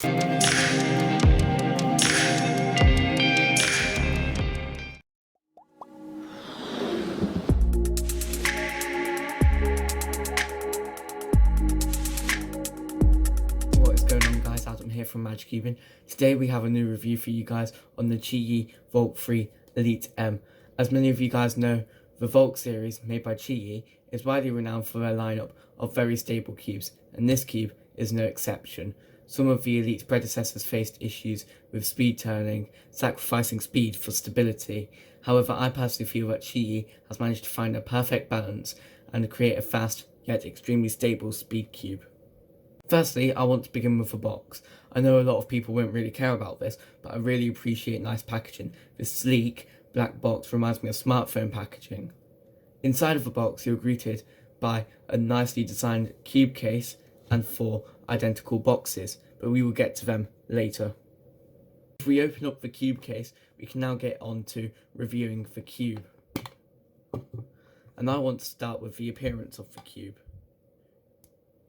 What is going on, guys? Adam here from MAJcubing. Today we have a new review for you guys on the QiYi Valk 3 Elite M. As many of you guys know, the Valk series made by QiYi is widely renowned for their lineup of very stable cubes, and this cube is no exception. Some of the Elite's predecessors faced issues with speed turning, sacrificing speed for stability. However, I personally feel that QiYi has managed to find a perfect balance and create a fast yet extremely stable speed cube. Firstly, I want to begin with the box. I know a lot of people won't really care about this, but I really appreciate nice packaging. This sleek black box reminds me of smartphone packaging. Inside of the box, you're greeted by a nicely designed cube case and 4 identical boxes, but we will get to them later. If we open up the cube case, we can now get on to reviewing the cube. And I want to start with the appearance of the cube.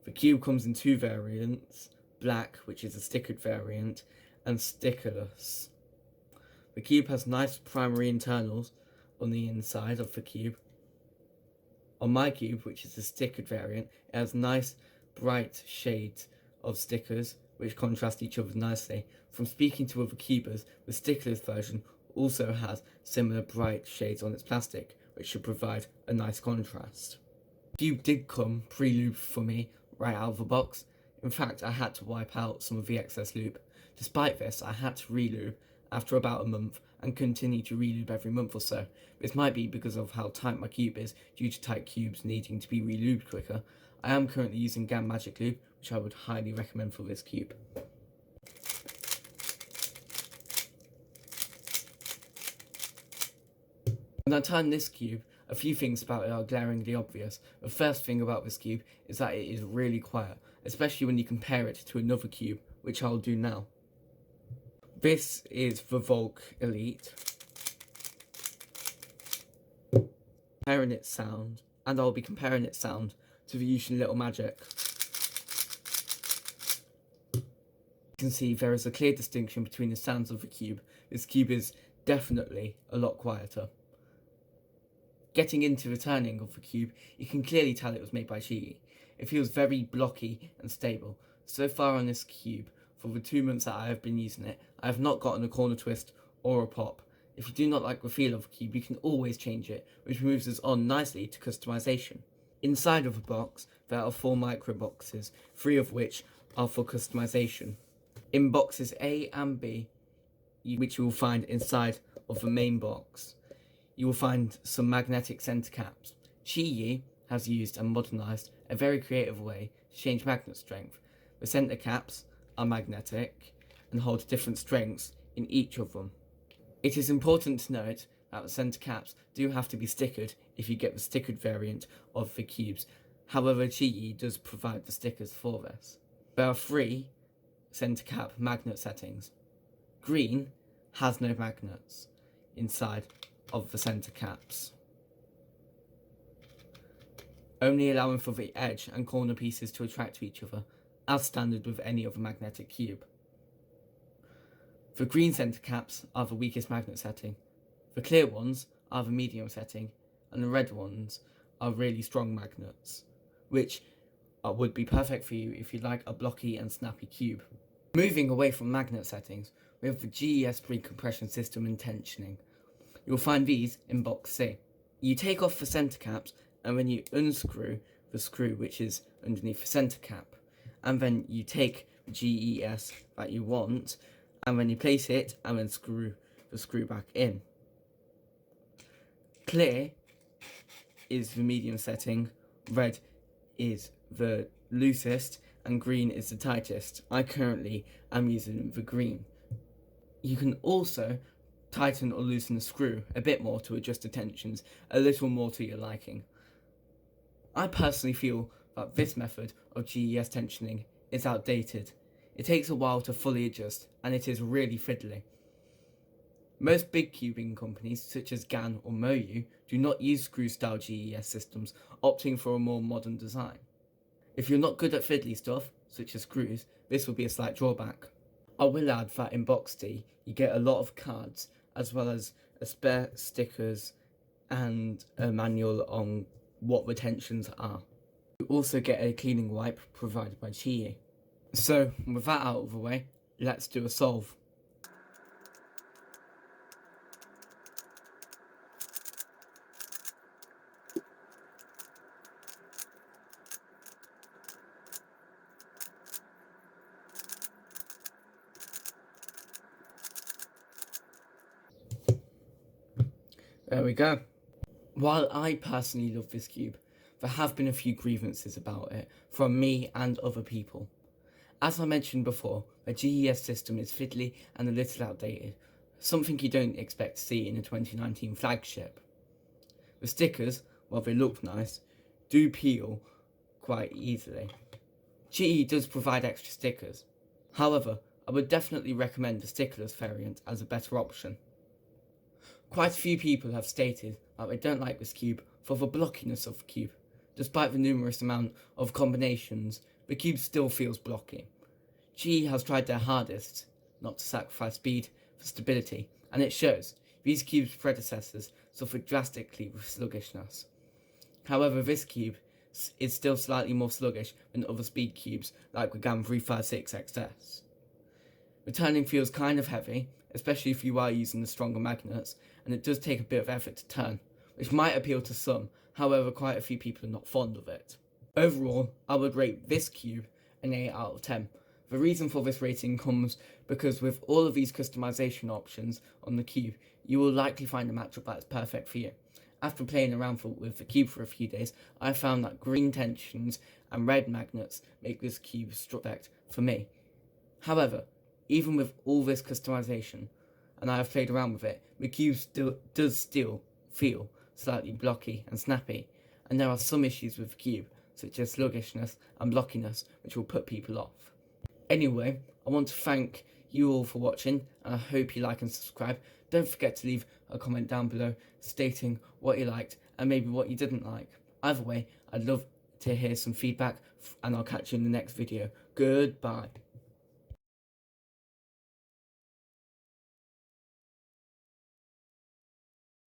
The cube comes in 2 variants, black, which is a stickered variant, and stickerless. The cube has nice primary internals on the inside of the cube. On my cube, which is a stickered variant, it has nice bright shades of stickers which contrast each other nicely. From speaking to other cubers, the stickerless version also has similar bright shades on its plastic, which should provide a nice contrast. The cube did come pre-lubed for me right out of the box. In fact, I had to wipe out some of the excess lube. Despite this, I had to re-lube after about a month and continue to re-lube every month or so. This might be because of how tight my cube is due to tight cubes needing to be re-lubed quicker. I am currently using MAJcubing, which I would highly recommend for this cube. When I turn this cube, a few things about it are glaringly obvious. The first thing about this cube is that it is really quiet, especially when you compare it to another cube, which I'll do now. This is the Valk Elite. Comparing its sound, and I'll be comparing its sound to the Yushin Little Magic. You can see there is a clear distinction between the sounds of the cube. This cube is definitely a lot quieter. Getting into the turning of the cube, you can clearly tell it was made by QiYi. It feels very blocky and stable. So far on this cube, for the 2 months that I have been using it, I have not gotten a corner twist or a pop. If you do not like the feel of the cube, you can always change it, which moves us on nicely to customization. Inside of the box, there are 4 micro boxes, 3 of which are for customization. In boxes A and B, which you will find inside of the main box, you will find some magnetic center caps. QiYi has used and modernized a very creative way to change magnet strength. The center caps are magnetic and hold different strengths in each of them. It is important to note that the center caps do have to be stickered if you get the stickered variant of the cubes. However, QiYi does provide the stickers for this. There are 3 center cap magnet settings. Green has no magnets inside of the center caps, only allowing for the edge and corner pieces to attract to each other, as standard with any other magnetic cube. The green center caps are the weakest magnet setting, the clear ones are the medium setting, and the red ones are really strong magnets, which would be perfect for you if you like a blocky and snappy cube. Moving away from magnet settings, we have the GES3 compression system and tensioning. You'll find these in box C. You take off the center caps and then you unscrew the screw which is underneath the center cap, and then you take the GES that you want and then you place it and then screw the screw back in. Clear is the medium setting, red is the loosest, and green is the tightest. I currently am using the green. You can also tighten or loosen the screw a bit more to adjust the tensions a little more to your liking. I personally feel that this method of GES tensioning is outdated. It takes a while to fully adjust and it is really fiddly. Most big cubing companies such as GAN or MOYU do not use screw style GES systems, opting for a more modern design. If you're not good at fiddly stuff, such as screws, this will be a slight drawback. I will add that in Box D you get a lot of cards as well as a spare stickers and a manual on what retentions are. You also get a cleaning wipe provided by QiYi. So with that out of the way, let's do a solve. There we go. While I personally love this cube, there have been a few grievances about it from me and other people. As I mentioned before, the GES system is fiddly and a little outdated, something you don't expect to see in a 2019 flagship. The stickers, while they look nice, do peel quite easily. QiYi does provide extra stickers. However, I would definitely recommend the stickerless variant as a better option. Quite a few people have stated that they don't like this cube for the blockiness of the cube. Despite the numerous amount of combinations, the cube still feels blocky. QiYi has tried their hardest not to sacrifice speed for stability, and it shows. These cubes' predecessors suffered drastically with sluggishness. However, this cube is still slightly more sluggish than other speed cubes like the GAN 356XS. Returning feels kind of heavy, especially if you are using the stronger magnets, and it does take a bit of effort to turn, which might appeal to some, however quite a few people are not fond of it. Overall, I would rate this cube an 8 out of 10. The reason for this rating comes because with all of these customization options on the cube, you will likely find a matchup that is perfect for you. After playing around with the cube for a few days, I found that green tensions and red magnets make this cube perfect for me. However, even with all this customization, and I have played around with it, the cube does still feel slightly blocky and snappy, and there are some issues with the cube, such as sluggishness and blockiness, which will put people off. Anyway, I want to thank you all for watching, and I hope you like and subscribe. Don't forget to leave a comment down below stating what you liked and maybe what you didn't like. Either way, I'd love to hear some feedback, and I'll catch you in the next video. Goodbye.